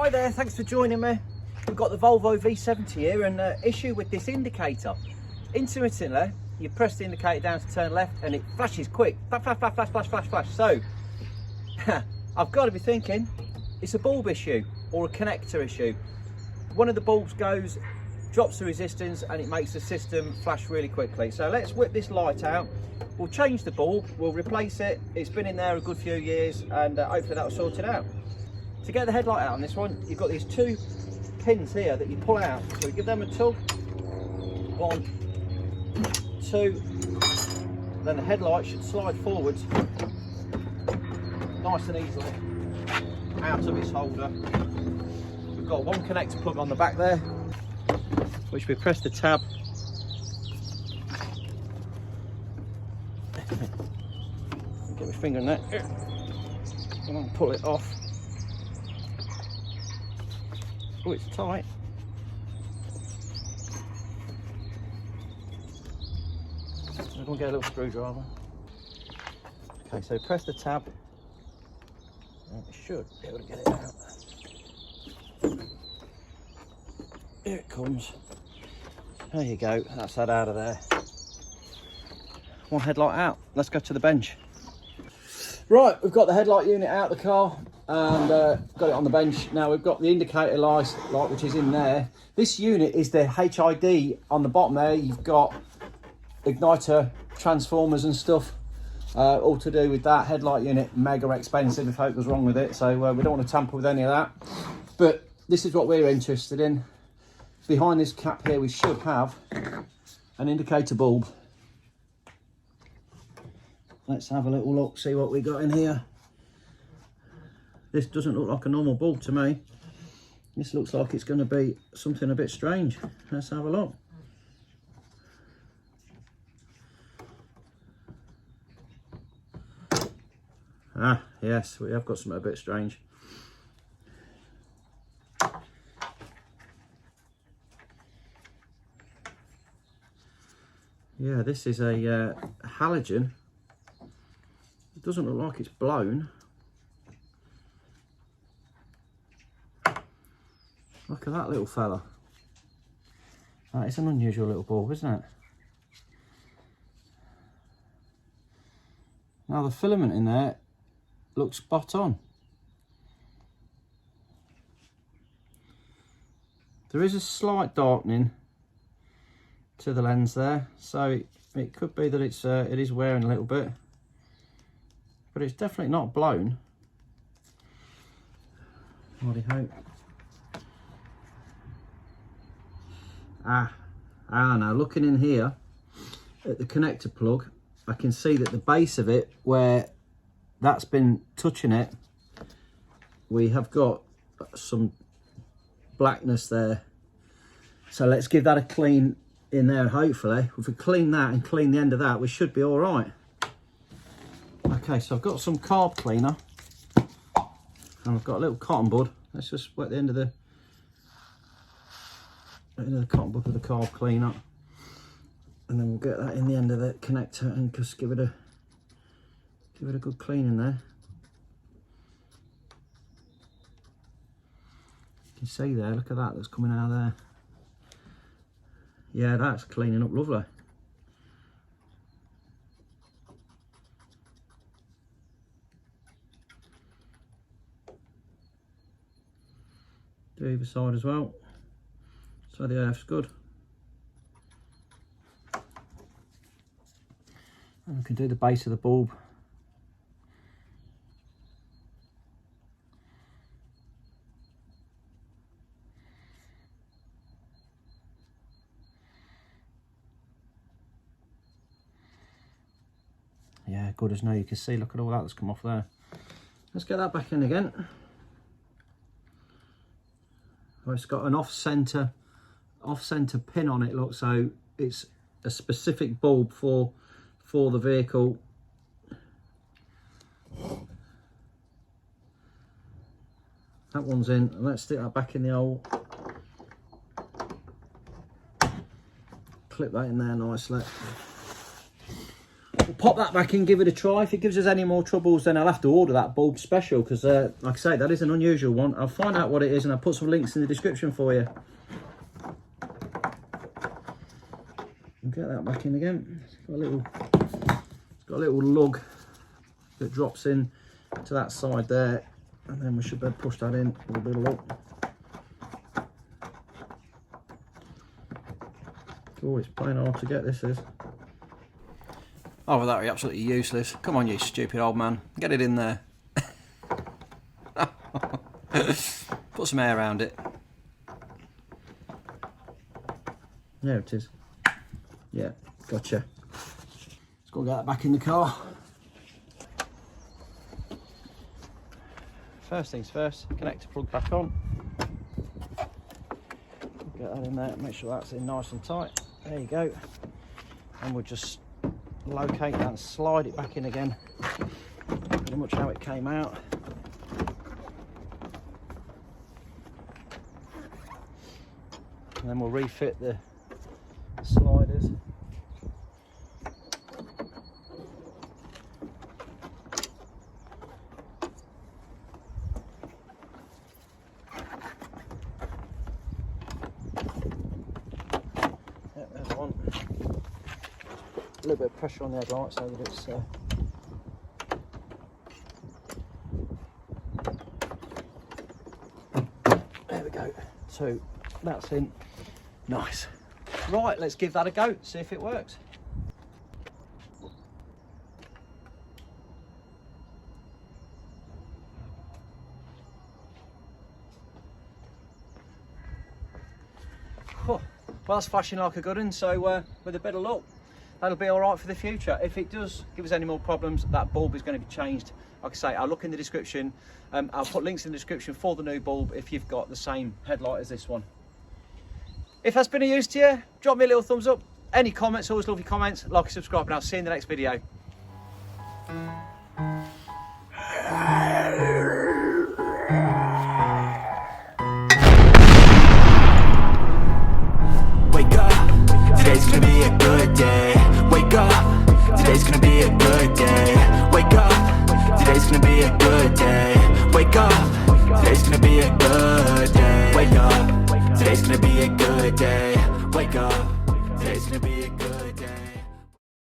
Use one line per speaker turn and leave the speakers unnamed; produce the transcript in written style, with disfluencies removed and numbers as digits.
Hi there, thanks for joining me. We've got the Volvo V70 here, and issue with this indicator. Intermittently, you press the indicator down to turn left and it flashes quick. Flash, flash, flash, flash, flash, flash, flash. So, I've got to be thinking it's a bulb issue or a connector issue. One of the bulbs goes, drops the resistance, and it makes the system flash really quickly. So let's whip this light out. We'll change the bulb, we'll replace it. It's been in there a good few years, and hopefully that'll sort it out. To get the headlight out on this one, you've got these two pins here that you pull out. So we give them a tug. 1, 2. Then the headlight should slide forwards nice and easily out of its holder. We've got one connector plug on the back there, which we press the tab. Get my finger in there and I'll pull it off. Oh, it's tight. I'm going to get a little screwdriver. Okay, so press the tab and it should be able to get it out. Here it comes. There you go, that's that out of there. One headlight out. Let's go to the bench. Right, we've got the headlight unit out of the car and got it on the bench. Now we've got the indicator light which is in there. This unit is the HID on the bottom there. You've got igniter, transformers and stuff, all to do with that. Headlight unit, mega expensive if hope goes wrong with it, so we don't want to tamper with any of that. But this is what we're interested in. Behind this cap here we should have an indicator bulb. Let's have a little look, see what we got in here. This doesn't look like a normal bulb to me. This looks like it's going to be something a bit strange. Let's have a look. Ah, yes, we have got something a bit strange. Yeah, this is a halogen. It doesn't look like it's blown. Look at that little fella. That is an unusual little bulb, isn't it? Now the filament in there looks spot on. There is a slight darkening to the lens there, so it could be that it is wearing a little bit, but it's definitely not blown. Bloody hope. Now looking in here at the connector plug, I can see that the base of it, where that's been touching it, we have got some blackness there. So let's give that a clean in there. Hopefully if we clean that and clean the end of that, we should be all right. Okay, so I've got some carb cleaner and I've got a little cotton bud. Let's just wet the end of the cotton bud with the carb cleaner, and then we'll get that in the end of the connector and just give it a good clean in there. You can see there, look at that, that's coming out of there. Yeah, that's cleaning up lovely. Do either side as well, so the earth's good. And we can do the base of the bulb. Yeah, good as new. You can see, look at all that that's come off there. Let's get that back in again. Oh, it's got an off-center pin on it, look, so it's a specific bulb for the vehicle. That one's in, and let's stick that back in the hole. Clip that in there nicely. we'll pop that back in, give it a try. If it gives us any more troubles, then I'll have to order that bulb special, because like I say, that is an unusual one. I'll find out what it is and I'll put some links in the description for you. Get that back in again. It's got a little lug that drops in to that side there, and then we should be able to push that in with a bit of luck. Oh, it's plain hard to get, this is. Oh, well, that would be absolutely useless. Come on, you stupid old man. Get it in there. Put some air around it. There it is. Yeah, gotcha. Let's go get that back in the car. First things first, connector plug back on. Get that in there, make sure that's in nice and tight. There you go. And we'll just locate that and slide it back in again. Pretty much how it came out. And then we'll refit the sliders. Yep, there's one. A little bit of pressure on the headlight so that it's there we go. Two. That's in. Nice. Right, let's give that a go, see if it works. Oh, well, that's flashing like a good one, so with a bit of luck, that'll be all right for the future. If it does give us any more problems, that bulb is going to be changed. Like I say, I'll look in the description. I'll put links in the description for the new bulb if you've got the same headlight as this one. If that's been of use to you, drop me a little thumbs up. Any comments, always love your comments. Like and subscribe, and I'll see you in the next video.
Wake up, today's gonna be a good day. Wake up, today's gonna be a good day. Wake up, today's gonna be a good day. Wake up, today's gonna be a good day. Wake up, today's gonna be a good day. Wake up, today's gonna be a good day.